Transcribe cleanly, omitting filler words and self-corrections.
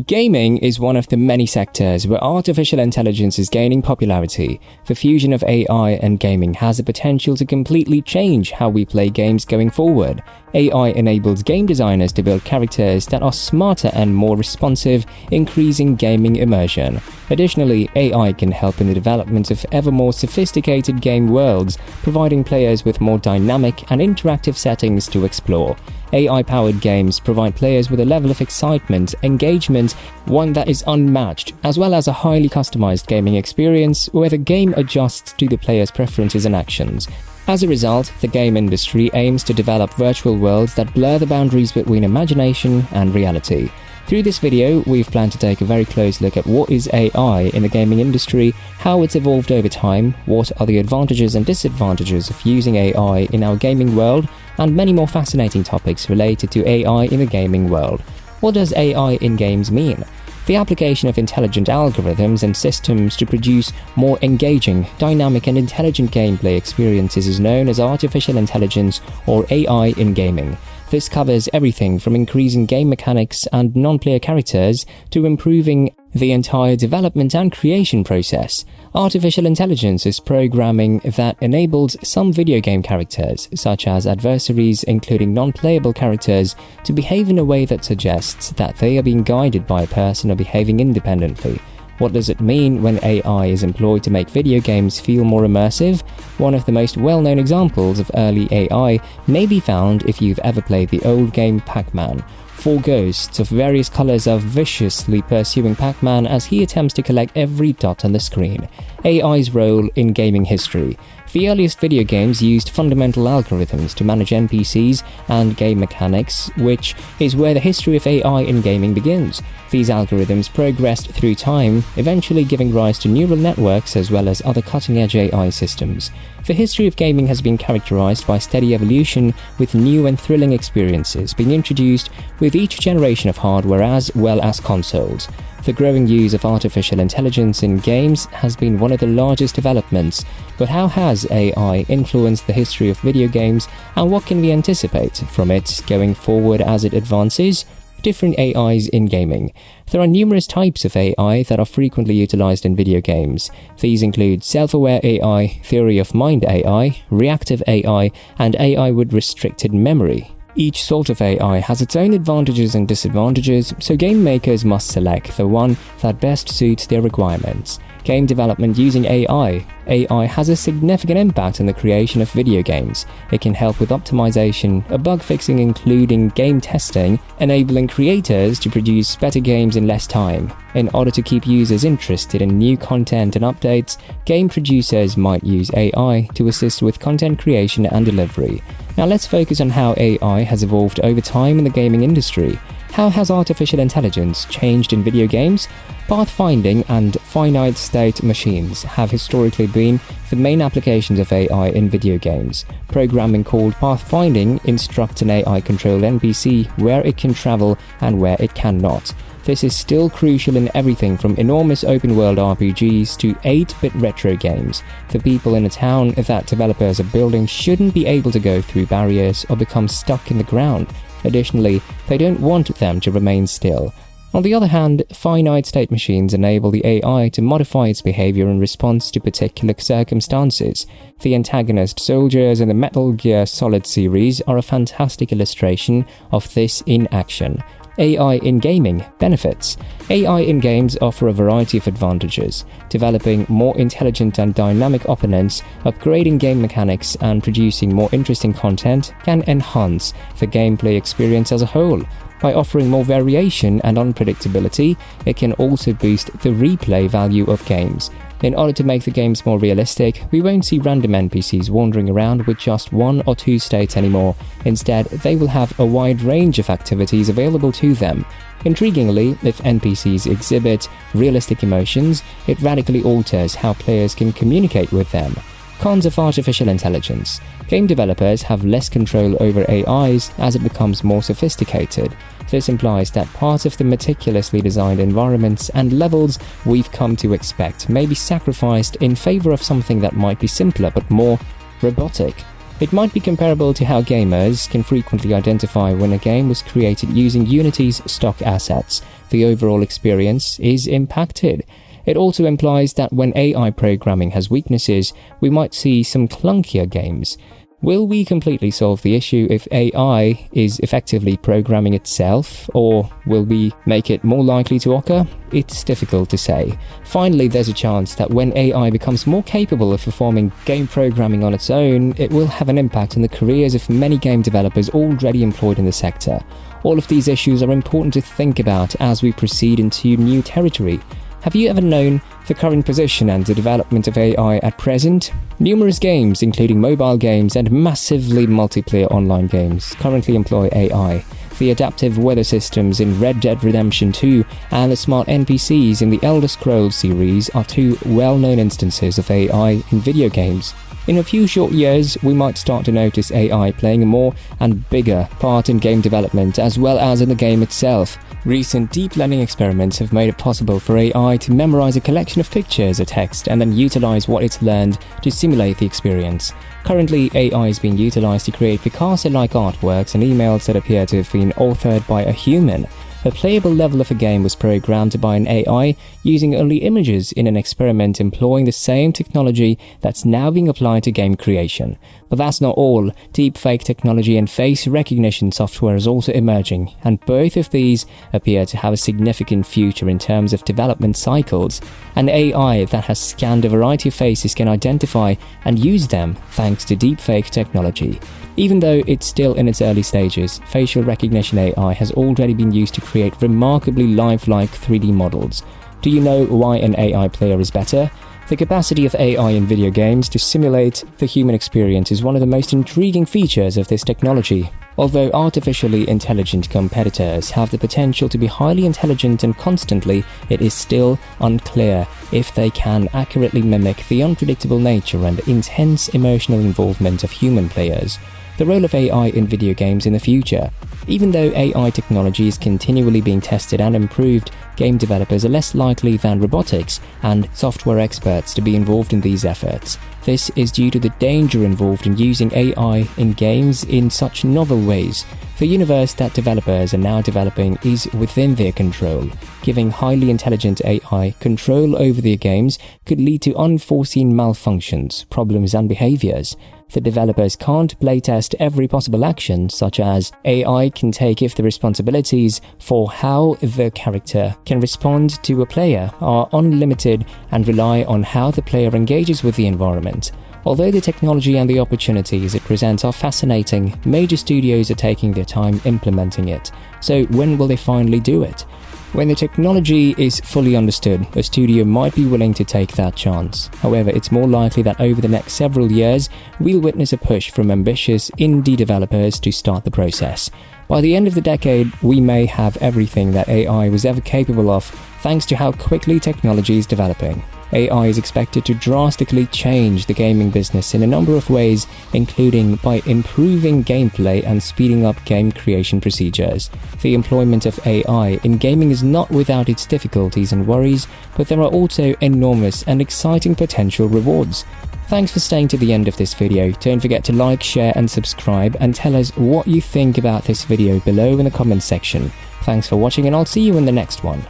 Gaming is one of the many sectors where artificial intelligence is gaining popularity. The fusion of AI and gaming has the potential to completely change how we play games going forward. AI enables game designers to build characters that are smarter and more responsive, increasing gaming immersion. Additionally, AI can help in the development of ever more sophisticated game worlds, providing players with more dynamic and interactive settings to explore. AI-powered games provide players with a level of excitement, engagement, one that is unmatched, as well as a highly customized gaming experience where the game adjusts to the player's preferences and actions. As a result, the game industry aims to develop virtual worlds that blur the boundaries between imagination and reality. Through this video, we've planned to take a very close look at what is AI in the gaming industry, how it's evolved over time, what are the advantages and disadvantages of using AI in our gaming world, and many more fascinating topics related to AI in the gaming world. What does AI in games mean? The application of intelligent algorithms and systems to produce more engaging, dynamic and intelligent gameplay experiences is known as artificial intelligence or AI in gaming. This covers everything from increasing game mechanics and non-player characters to improving the entire development and creation process. Artificial intelligence is programming that enables some video game characters, such as adversaries including non-playable characters, to behave in a way that suggests that they are being guided by a person or behaving independently. What does it mean when AI is employed to make video games feel more immersive? One of the most well-known examples of early AI may be found if you've ever played the old game Pac-Man. 4 ghosts of various colors are viciously pursuing Pac-Man as he attempts to collect every dot on the screen. AI's role in gaming history. The earliest video games used fundamental algorithms to manage NPCs and game mechanics, which is where the history of AI in gaming begins. These algorithms progressed through time, eventually giving rise to neural networks as well as other cutting-edge AI systems. The history of gaming has been characterized by steady evolution, with new and thrilling experiences being introduced with each generation of hardware as well as consoles. The growing use of artificial intelligence in games has been one of the largest developments, but how has AI influenced the history of video games, and what can we anticipate from it going forward as it advances? Different AIs in gaming. There are numerous types of AI that are frequently utilized in video games. These include self-aware AI, theory of mind AI, reactive AI, and AI with restricted memory. Each sort of AI has its own advantages and disadvantages, so game makers must select the one that best suits their requirements. Game development using AI. AI has a significant impact on the creation of video games. It can help with optimization, bug fixing including game testing, enabling creators to produce better games in less time. In order to keep users interested in new content and updates, game producers might use AI to assist with content creation and delivery. Now let's focus on how AI has evolved over time in the gaming industry. How has artificial intelligence changed in video games? Pathfinding and finite state machines have historically been the main applications of AI in video games. Programming called pathfinding instructs an AI-controlled NPC where it can travel and where it cannot. This is still crucial in everything from enormous open-world RPGs to 8-bit retro games. The people in a town that developers are building shouldn't be able to go through barriers or become stuck in the ground. Additionally, they don't want them to remain still. On the other hand, finite state machines enable the AI to modify its behavior in response to particular circumstances. The antagonist soldiers in the Metal Gear Solid series are a fantastic illustration of this in action. AI in gaming benefits. AI in games offer a variety of advantages. Developing more intelligent and dynamic opponents, upgrading game mechanics, and producing more interesting content can enhance the gameplay experience as a whole. By offering more variation and unpredictability, it can also boost the replay value of games. In order to make the games more realistic, we won't see random NPCs wandering around with just 1 or 2 states anymore. Instead, they will have a wide range of activities available to them. Intriguingly, if NPCs exhibit realistic emotions, it radically alters how players can communicate with them. Cons of artificial intelligence. Game developers have less control over AIs as it becomes more sophisticated. This implies that part of the meticulously designed environments and levels we've come to expect may be sacrificed in favor of something that might be simpler but more robotic. It might be comparable to how gamers can frequently identify when a game was created using Unity's stock assets. The overall experience is impacted. It also implies that when AI programming has weaknesses, we might see some clunkier games. Will we completely solve the issue if AI is effectively programming itself, or will we make it more likely to occur? It's difficult to say. Finally, there's a chance that when AI becomes more capable of performing game programming on its own, it will have an impact on the careers of many game developers already employed in the sector. All of these issues are important to think about as we proceed into new territory. Have you ever known the current position and the development of AI at present? Numerous games, including mobile games and massively multiplayer online games, currently employ AI. The adaptive weather systems in Red Dead Redemption 2 and the smart NPCs in the Elder Scrolls series are two well-known instances of AI in video games. In a few short years, we might start to notice AI playing a more and bigger part in game development as well as in the game itself. Recent deep learning experiments have made it possible for AI to memorize a collection of pictures or text and then utilize what it's learned to simulate the experience. Currently, AI is being utilized to create Picasso-like artworks and emails that appear to have been authored by a human. A playable level of a game was programmed by an AI using only images in an experiment employing the same technology that's now being applied to game creation. But that's not all. Deepfake technology and face recognition software is also emerging, and both of these appear to have a significant future in terms of development cycles. An AI that has scanned a variety of faces can identify and use them thanks to deepfake technology. Even though it's still in its early stages, facial recognition AI has already been used to create remarkably lifelike 3D models. Do you know why an AI player is better? The capacity of AI in video games to simulate the human experience is one of the most intriguing features of this technology. Although artificially intelligent competitors have the potential to be highly intelligent and constantly, it is still unclear if they can accurately mimic the unpredictable nature and intense emotional involvement of human players. The role of AI in video games in the future. Even though AI technology is continually being tested and improved, game developers are less likely than robotics and software experts to be involved in these efforts. This is due to the danger involved in using AI in games in such novel ways. The universe that developers are now developing is within their control. Giving highly intelligent AI control over their games could lead to unforeseen malfunctions, problems, and behaviors. The developers can't playtest every possible action, such as AI can take if the responsibilities for how the character can respond to a player are unlimited and rely on how the player engages with the environment. Although the technology and the opportunities it presents are fascinating, major studios are taking their time implementing it. So when will they finally do it? When the technology is fully understood, a studio might be willing to take that chance. However, it's more likely that over the next several years, we'll witness a push from ambitious indie developers to start the process. By the end of the decade, we may have everything that AI was ever capable of, thanks to how quickly technology is developing. AI is expected to drastically change the gaming business in a number of ways, including by improving gameplay and speeding up game creation procedures. The employment of AI in gaming is not without its difficulties and worries, but there are also enormous and exciting potential rewards. Thanks for staying to the end of this video. Don't forget to like, share and subscribe, and tell us what you think about this video below in the comments section. Thanks for watching, and I'll see you in the next one.